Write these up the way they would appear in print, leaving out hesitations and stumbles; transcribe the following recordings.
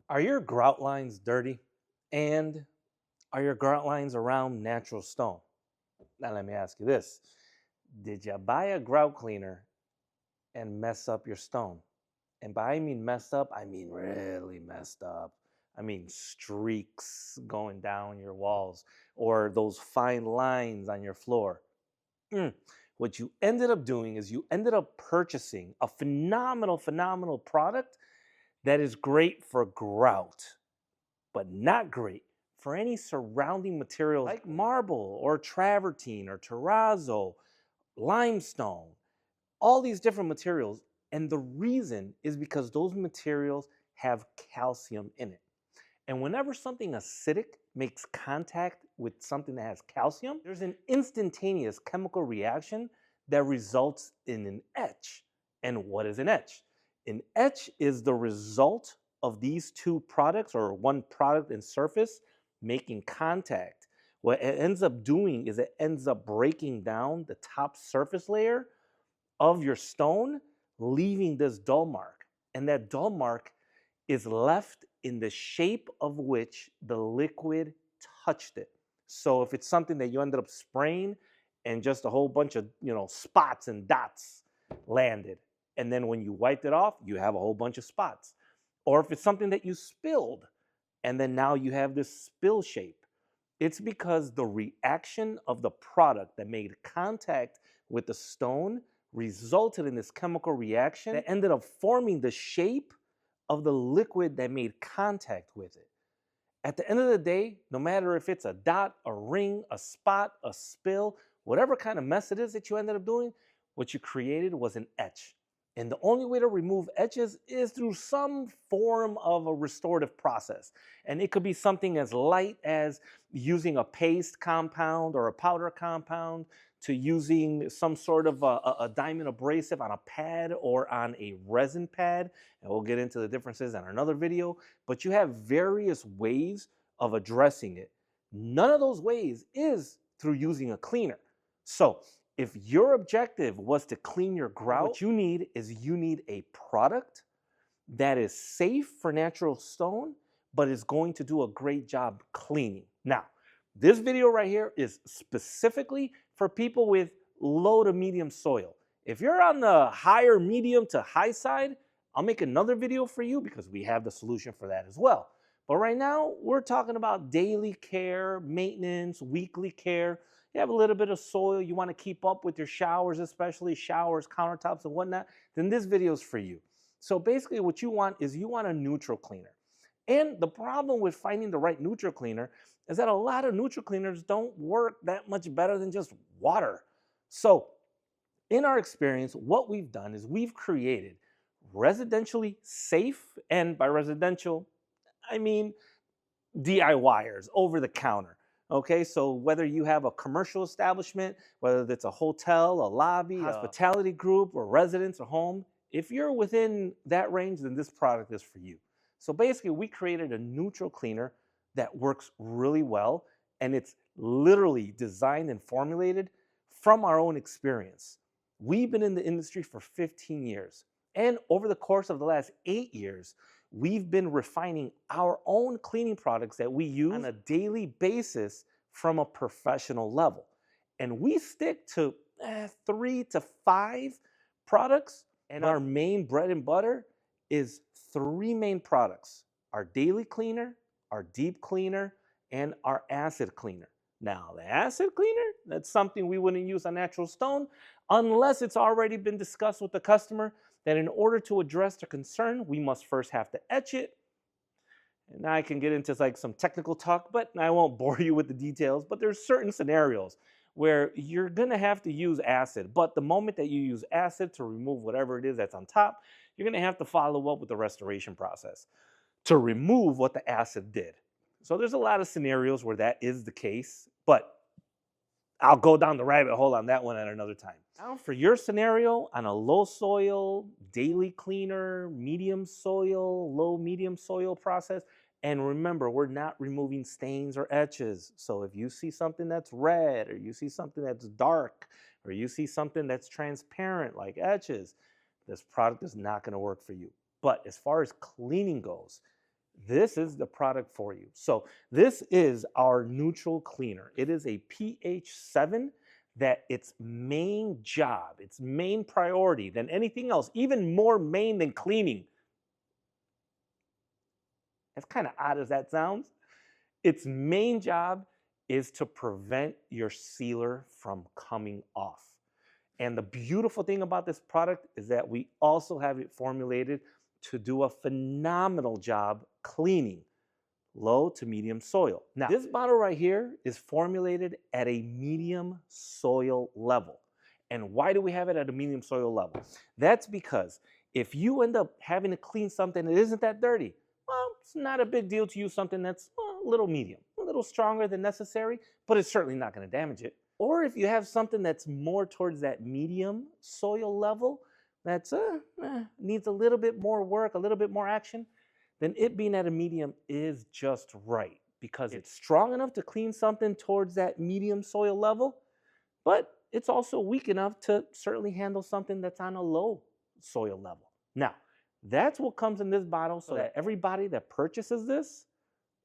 Are your grout lines dirty? And are your grout lines around natural stone? Now, let me ask you this. Did you buy a grout cleaner and mess up your stone? And by I mean messed up, I mean really messed up. I mean streaks going down your walls or those fine lines on your floor. Mm. What you ended up doing is you ended up purchasing a phenomenal product that is great for grout, but not great for any surrounding materials like marble or travertine or terrazzo, limestone, all these different materials. And the reason is because those materials have calcium in it. And whenever something acidic makes contact with something that has calcium, there's an instantaneous chemical reaction that results in an etch. And what is an etch? An etch is the result of these two products or one product and surface making contact. What it ends up doing is it ends up breaking down the top surface layer of your stone, leaving this dull mark. And that dull mark is left in the shape of which the liquid touched it. So if it's something that you ended up spraying and just a whole bunch of, spots and dots landed, and then when you wiped it off, you have a whole bunch of spots. Or if it's something that you spilled and then now you have this spill shape, it's because the reaction of the product that made contact with the stone resulted in this chemical reaction that ended up forming the shape of the liquid that made contact with it. At the end of the day, no matter if it's a dot, a ring, a spot, a spill, whatever kind of mess it is that you ended up doing, what you created was an etch. And the only way to remove etches is through some form of a restorative process. And it could be something as light as using a paste compound or a powder compound to using some sort of a diamond abrasive on a pad or on a resin pad. And we'll get into the differences in another video. But you have various ways of addressing it. None of those ways is through using a cleaner. So if your objective was to clean your grout, what you need is you need a product that is safe for natural stone, but is going to do a great job cleaning. Now, this video right here is specifically for people with low to medium soil. If you're on the higher medium to high side, I'll make another video for you because we have the solution for that as well. But right now, we're talking about daily care, maintenance, weekly care. You have a little bit of soil, you want to keep up with your showers, especially showers, countertops, and whatnot, then this video is for you. So basically what you want is you want a neutral cleaner. And the problem with finding the right neutral cleaner is that a lot of neutral cleaners don't work that much better than just water. So in our experience, what we've done is we've created residentially safe, and by residential, I mean DIYers, over the counter. Okay, so whether you have a commercial establishment, whether it's a hotel, a lobby, hospitality group, or residence or home, if you're within that range, then this product is for you. So basically, we created a neutral cleaner that works really well, and it's literally designed and formulated from our own experience. We've been in the industry for 15 years, and over the course of the last 8 years, we've been refining our own cleaning products that we use on a daily basis from a professional level. And we stick to 3 to 5 products. And our main bread and butter is 3 main products: our daily cleaner, our deep cleaner, and our acid cleaner. Now, the acid cleaner, that's something we wouldn't use on natural stone unless it's already been discussed with the customer that in order to address the concern, we must first have to etch it. And now I can get into like some technical talk, but I won't bore you with the details. But there's certain scenarios where you're gonna have to use acid. But the moment that you use acid to remove whatever it is that's on top, you're gonna have to follow up with the restoration process to remove what the acid did. So there's a lot of scenarios where that is the case, but I'll go down the rabbit hole on that one at another time. Now, for your scenario, on a low soil, daily cleaner, medium soil, low medium soil process, and remember, we're not removing stains or etches. So if you see something that's red, or you see something that's dark, or you see something that's transparent like etches, this product is not going to work for you. But as far as cleaning goes, this is the product for you. So this is our neutral cleaner. It is a pH 7 that its main job, its main priority than anything else, even more main than cleaning. As kind of odd as that sounds, its main job is to prevent your sealer from coming off. And the beautiful thing about this product is that we also have it formulated to do a phenomenal job cleaning low to medium soil. Now, this bottle right here is formulated at a medium soil level. And why do we have it at a medium soil level? That's because if you end up having to clean something that isn't that dirty, well, it's not a big deal to use something that's a little medium, a little stronger than necessary, but it's certainly not going to damage it. Or if you have something that's more towards that medium soil level, that's needs a little bit more work, a little bit more action, then it being at a medium is just right because it's strong enough to clean something towards that medium soil level, but it's also weak enough to certainly handle something that's on a low soil level. Now, that's what comes in this bottle so that everybody that purchases this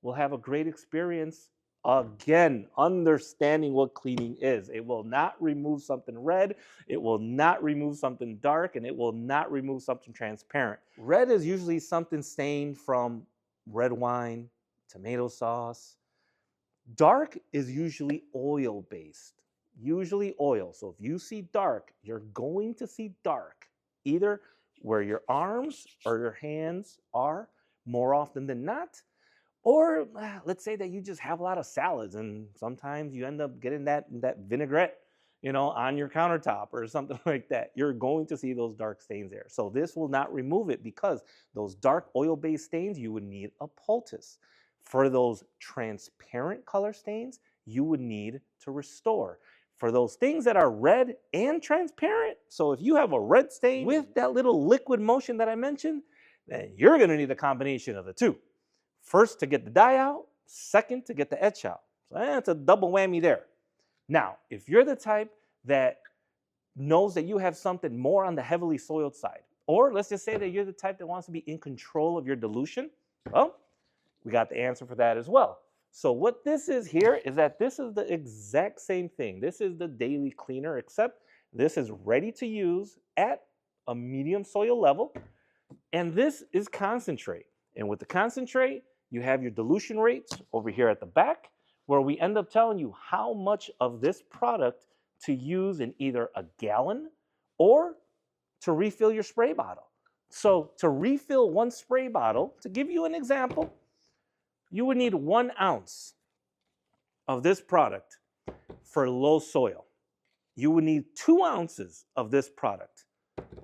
will have a great experience. Again, understanding what cleaning is. It will not remove something red, it will not remove something dark, and it will not remove something transparent. Red is usually something stained from red wine, tomato sauce. Dark is usually oil-based, usually oil. So if you see dark, you're going to see dark, either where your arms or your hands are more often than not. Or let's say that you just have a lot of salads and sometimes you end up getting that vinaigrette, on your countertop or something like that. You're going to see those dark stains there. So this will not remove it because those dark oil-based stains, you would need a poultice. For those transparent color stains, you would need to restore. For those things that are red and transparent, so if you have a red stain with that little liquid motion that I mentioned, then you're going to need a combination of the two. First to get the dye out, second to get the etch out. So that's a double whammy there. Now, if you're the type that knows that you have something more on the heavily soiled side, or let's just say that you're the type that wants to be in control of your dilution, well, we got the answer for that as well. So what this is here is that this is the exact same thing. This is the daily cleaner, except this is ready to use at a medium soil level, and this is concentrate. And with the concentrate, you have your dilution rates over here at the back, where we end up telling you how much of this product to use in either a gallon or to refill your spray bottle. So to refill one spray bottle, to give you an example, you would need 1 ounce of this product for low soil. You would need 2 ounces of this product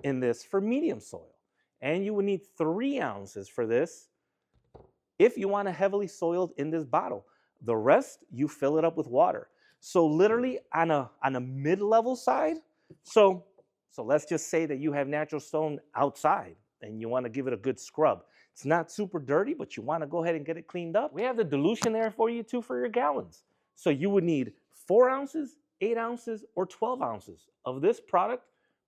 in this for medium soil. And you would need 3 ounces for this if you want a heavily soiled in this bottle. The rest, you fill it up with water. So literally on a mid-level side, so let's just say that you have natural stone outside and you want to give it a good scrub. It's not super dirty, but you want to go ahead and get it cleaned up. We have the dilution there for you too for your gallons. So you would need 4 ounces, 8 ounces, or 12 ounces of this product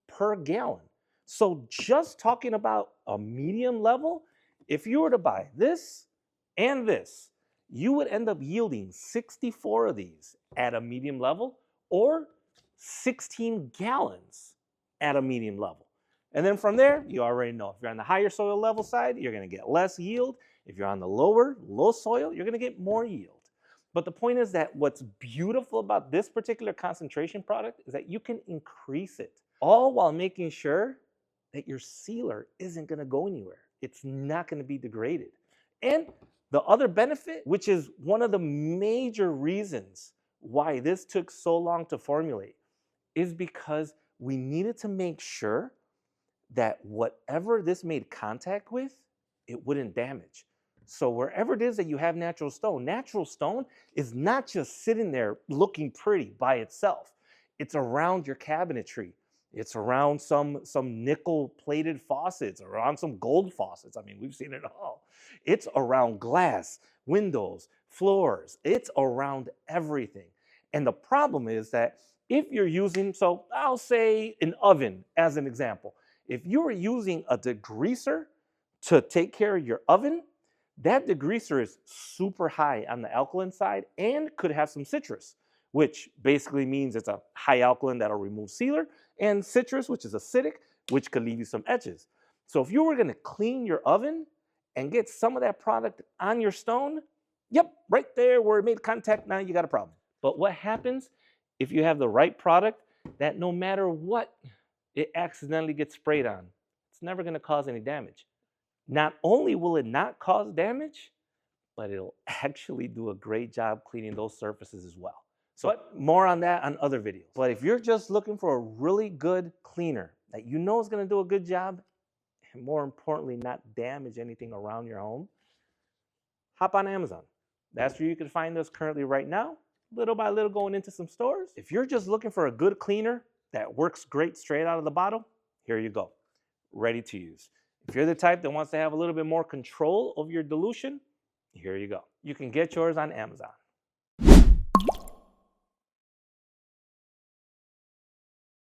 per gallon. So just talking about a medium level, if you were to buy this and this, you would end up yielding 64 of these at a medium level or 16 gallons at a medium level. And then from there, you already know if you're on the higher soil level side, you're going to get less yield. If you're on the low soil, you're going to get more yield. But the point is that what's beautiful about this particular concentration product is that you can increase it, all while making sure that your sealer isn't going to go anywhere. It's not going to be degraded. And the other benefit, which is one of the major reasons why this took so long to formulate, is because we needed to make sure that whatever this made contact with, it wouldn't damage. So wherever it is that you have natural stone is not just sitting there looking pretty by itself. It's around your cabinetry. It's around some nickel-plated faucets, around some gold faucets. I mean, we've seen it all. It's around glass, windows, floors. It's around everything. And the problem is that if you're using, so I'll say an oven as an example. If you were using a degreaser to take care of your oven, That degreaser is super high on the alkaline side and could have some citrus, which basically means it's a high alkaline that'll remove sealer, and citrus, which is acidic, which could leave you some etches. So if you were going to clean your oven and get some of that product on your stone, yep, right there where it made contact, now you got a problem. But what happens if you have the right product that no matter what it accidentally gets sprayed on, it's never going to cause any damage? Not only will it not cause damage, but it'll actually do a great job cleaning those surfaces as well. So, but more on that on other videos. But if you're just looking for a really good cleaner that you know is going to do a good job, and more importantly, not damage anything around your home, hop on Amazon. That's where you can find us currently right now, little by little going into some stores. If you're just looking for a good cleaner that works great straight out of the bottle, here you go, ready to use. If you're the type that wants to have a little bit more control of your dilution, here you go. You can get yours on Amazon.